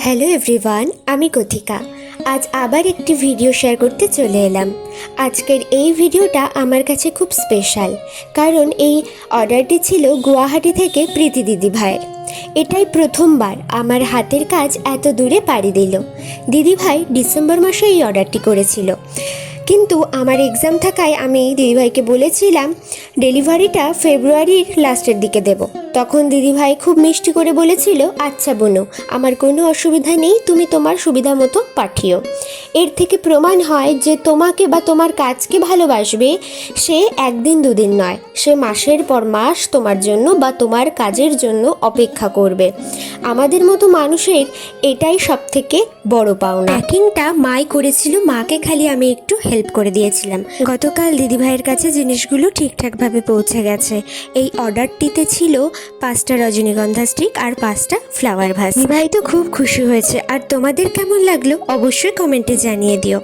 Hello everyone, আমি কথিকা। আজ আবার একটি ভিডিও শেয়ার করতে চলে এলাম। আজকের এই ভিডিওটা আমার কাছে খুব স্পেশাল, কারণ এই অর্ডারটি ছিল গুয়াহাটি থেকে প্রীতি দিদি ভাইয়ের। এটাই প্রথমবার আমার হাতের কাজ এত দূরে পাড়ি দিল। দিদিভাই ডিসেম্বর মাসে এই অর্ডারটি করেছিল, কিন্তু আমার এক্সাম থাকায় আমি দিদিভাইকে বলেছিলাম ডেলিভারিটা ফেব্রুয়ারির লাস্টের দিকে দেব। তখন দিদিভাই খুব মিষ্টি করে বলেছিল, আচ্ছা বোনো, আমার কোনো অসুবিধা নেই, তুমি তোমার সুবিধা মতো পাঠিও। এর থেকে প্রমাণ হয় যে তোমাকে বা তোমার কাজকে ভালোবাসবে সে একদিন দুদিন নয়, সে মাসের পর মাস তোমার জন্য বা তোমার কাজের জন্য অপেক্ষা করবে। আমাদের মতো মানুষের এটাই সব থেকে বড় পাওনা। প্যাকিংটা মাই করেছিল, মাকে খালি আমি একটু হেল্প করে দিয়েছিলাম। গতকাল দিদিভাইয়ের কাছে জিনিসগুলো ঠিকঠাকভাবে পৌঁছে গেছে। এই অর্ডারটিতে ছিল 5টা রজনীগন্ধা স্টিক আর 5টা ফ্লাওয়ার ভাস। দিদিভাই তো খুব খুশি হয়েছে। আর তোমাদের কেমন লাগলো অবশ্যই কমেন্টে জানিয়ে দিও।